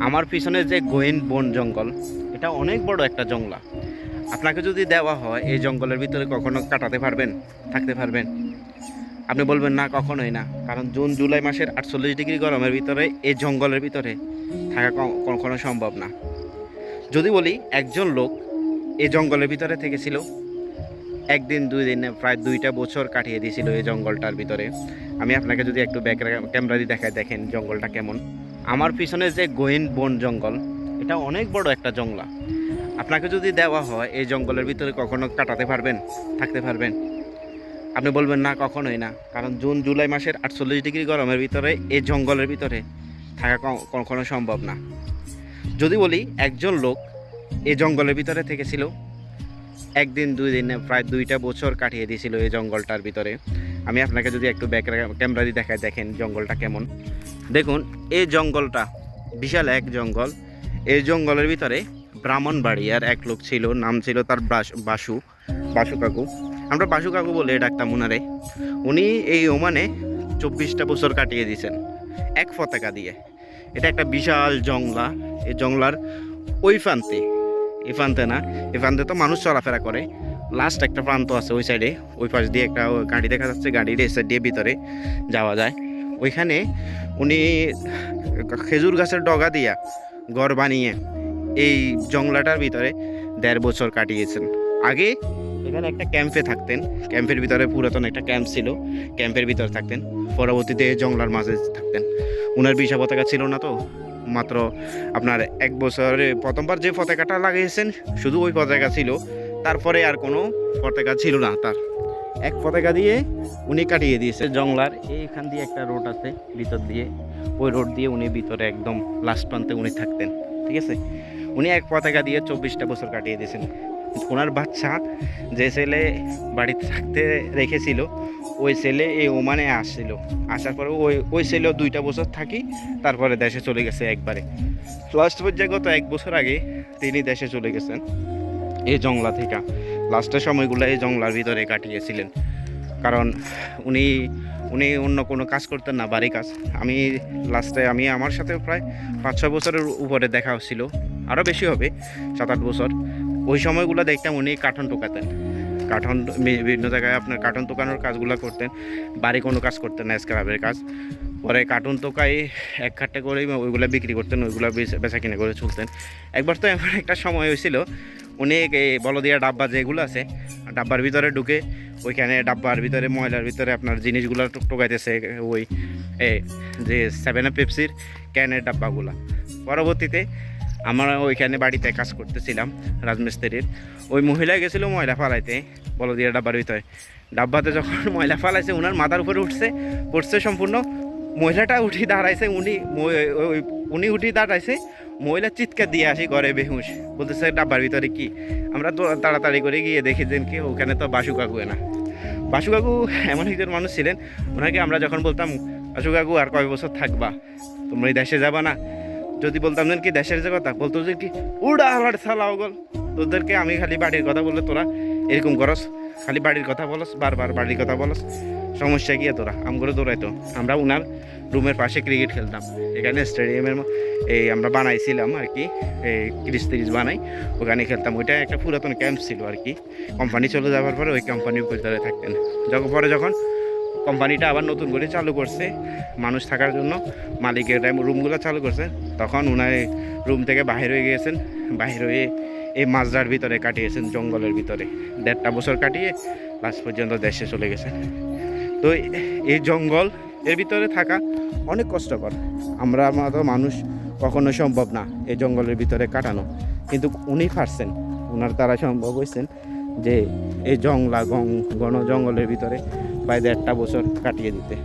আমার পিছনে যে গহীন বন জঙ্গল, এটা অনেক বড় একটা জঙ্গলা। আপনাকে যদি দেওয়া হয় এই জঙ্গলের ভিতরে কখনো কাটাতে পারবেন, থাকতে পারবেন? আপনি বলবেন না, কখনোই না। কারণ জুন জুলাই মাসের 48 ডিগ্রি গরমের ভিতরে এই জঙ্গলের ভিতরে থাকা কখনো সম্ভব না। যদি বলি একজন লোক এই জঙ্গলের ভিতরে থেকেছিল, একদিন দুই দিনে প্রায় 2টা বছর কাটিয়ে দিয়েছিল এই জঙ্গলটার ভিতরে। আমি আপনাকে যদি একটু ব্যাক ক্যামেরা দিয়ে দেখায়, দেখেন জঙ্গলটা কেমন। আমার পিছনে যে গহীন বন জঙ্গল, এটা অনেক বড় একটা জঙ্গলা। আপনাকে যদি দেওয়া হয় এই জঙ্গলের ভিতরে কখনো কাটাতে পারবেন, থাকতে পারবেন? আপনি বলবেন না, কখনোই না। কারণ জুন জুলাই মাসের 48 ডিগ্রি গরমের ভিতরে এই জঙ্গলের ভিতরে থাকা কখনো সম্ভব না। যদি বলি একজন লোক এই জঙ্গলের ভিতরে থেকেছিল, একদিন দুই দিনে প্রায় 2টা বছর কাটিয়ে দিয়েছিল এই জঙ্গলটার ভিতরে। আমি আপনাকে যদি একটু ব্যাক ক্যামেরা দিয়ে দেখায়, দেখেন জঙ্গলটা কেমন। দেখুন, এই জঙ্গলটা বিশাল এক জঙ্গল। এই জঙ্গলের ভিতরে ব্রাহ্মণবাড়িয়ার এক লোক ছিল, নাম ছিল তার বাসু বাসু কাকু। আমরা বাসু কাকু বলে ডাকতাম উনারে। উনি এই ওমানে 24টা বছর কাটিয়ে দিয়েছেন এক পতাকা দিয়ে। এটা একটা বিশাল জংলা। এই জংলার ওই প্রান্তে, এই প্রান্তে না, এই প্রান্তে তো মানুষ চলাফেরা করে। লাস্ট একটা প্রান্ত আছে ওই সাইডে, ওই পাশ দিয়ে একটা গাড়ি দেখা যাচ্ছে, গাড়ির এই সাইড দিয়ে ভিতরে যাওয়া যায়। ওইখানে উনি খেজুর গাছের ডগা দিয়া ঘর বানিয়ে এই জংলাটার ভিতরে 1.5 বছর কাটিয়েছেন। আগে এখানে একটা ক্যাম্পে থাকতেন, ক্যাম্পের ভিতরে পুরাতন একটা ক্যাম্প ছিল, ক্যাম্পের ভিতরে থাকতেন। পরবর্তীতে জংলার মাঝে থাকতেন। উনার বিশা পতাকা ছিল না, তো মাত্র আপনার 1 বছরে প্রথমবার যে পতাকাটা লাগিয়েছেন শুধু ওই পতাকা ছিল। তারপরে আর কোনো পতাকা ছিল না তার। এক পতাকা দিয়ে উনি কাটিয়ে দিয়েছে জংলার। এইখান দিয়ে একটা রোড আছে ভিতর দিয়ে, ওই রোড দিয়ে উনি ভিতরে একদম লাস্ট প্রান্তে উনি থাকতেন। ঠিক আছে, উনি এক পতাকা দিয়ে 24টা বছর কাটিয়ে দিয়েছেন। ওনার বাচ্চা যে ছেলে বাড়িতে থাকতে রেখেছিল, ওই ছেলে এই ওমানে আসছিল। আসার পরে ওই ছেলেও 2টা বছর থাকি, তারপরে দেশে চলে গেছে একবারে। লাস্ট পর্যায়ে গত 1 বছর আগে তিনি দেশে চলে গেছেন এই জংলা থেকে। লাস্টের সময়গুলো এই জংলার ভিতরে কাটিয়েছিলেন। কারণ উনি অন্য কোনো কাজ করতেন না, বাড়ি কাজ। আমি আমার সাথে প্রায় 5-6 বছরের উপরে দেখা হচ্ছিল, আরও বেশি হবে, 7-8 বছর। ওই সময়গুলো দেখতাম উনি কার্টন টোকাতেন। কার্টন বিভিন্ন জায়গায় আপনার কার্টন টোকানোর কাজগুলো করতেন, বাড়ি কোনো কাজ করতেন না, স্ক্রাবের কাজ। পরে কার্টুন টোকাই এক খাট্টা করে ওইগুলো বিক্রি করতেন, ওইগুলো বেচা কিনে করে চলতেন। একবার তো এমন একটা সময় হয়েছিল, উনি এই বলদিয়া ডাব্বা যেগুলো আছে, ডাব্বার ভিতরে ঢুকে ওইখানে ডাব্বার ভিতরে ময়লার ভিতরে আপনার জিনিসগুলো টোকাইতেছে, ওই যে 7 আপ পেপসির ক্যানের ডাব্বাগুলো। পরবর্তীতে আমরা ওইখানে বাড়িতে কাজ করতেছিলাম রাজমিস্ত্রির। ওই মহিলা গেছিলো ময়লা ফালাইতে বলদিয়া ডাব্বার ভিতরে। ডাব্বাতে যখন ময়লা ফালাইছে, ওনার মাথার উপরে পড়ছে সম্পূর্ণ। মহিলাটা উঠি দাঁড়াইছে, উনি উঠি দাঁড়াইছে, মহিলা চিৎকার দিয়ে আসি ঘরে বেহুশ, বলতেছে ডাব্বার ভিতরে কি। আমরা তো তাড়াতাড়ি করে গিয়ে দেখেছেন কি ওখানে তো বাসু কাকু না। বাসু কাকু এমন একজন মানুষ ছিলেন, ওনাকে আমরা যখন বলতাম, বাসু কাকু আর কয় বছর থাকবা, তোমরা এই দেশে যাবা না? যদি বলতাম কি দেশের যে কথা, বলতো যে কি উড়া আমার সালাও গল, তোদেরকে আমি খালি বাড়ির কথা বললে তোরা এরকম করস, খালি বাড়ির কথা বলস, বারবার বাড়ির কথা বলস, সমস্যা কি তোরা আম করে দৌড়াইতো। আমরা উনার রুমের পাশে ক্রিকেট খেলতাম। এখানে স্টেডিয়ামের আমরা বানাইছিলাম আর কি, এই 30-30 বানাই, ওখানে খেলতাম। ওইটা একটা পুরাতন ক্যাম্প ছিল আর কি। কোম্পানি চলে যাওয়ার পরে ওই কোম্পানির ভিতরে থাকতেন। যখন কোম্পানিটা আবার নতুন করে চালু করছে মানুষ থাকার জন্য, মালিকের রুমগুলো চালু করছে, তখন উনার রুম থেকে বাহির হয়ে গিয়েছেন। বাহির হয়ে এই মাজরার ভিতরে কাটিয়েছেন, জঙ্গলের ভিতরে 1.5 বছর কাটিয়ে লাস্ট পর্যন্ত দেশে চলে গেছেন। তো এই জঙ্গল এর ভিতরে থাকা অনেক কষ্টকর। আমরা মানুষ কখনো সম্ভব না এই জঙ্গলের ভিতরে কাটানো, কিন্তু উনি পারছেন। ওনার দ্বারা সম্ভব হয়েছেন যে এই ঘন জঙ্গলের ভিতরে প্রায় 1.5 বছর কাটিয়ে দিতে।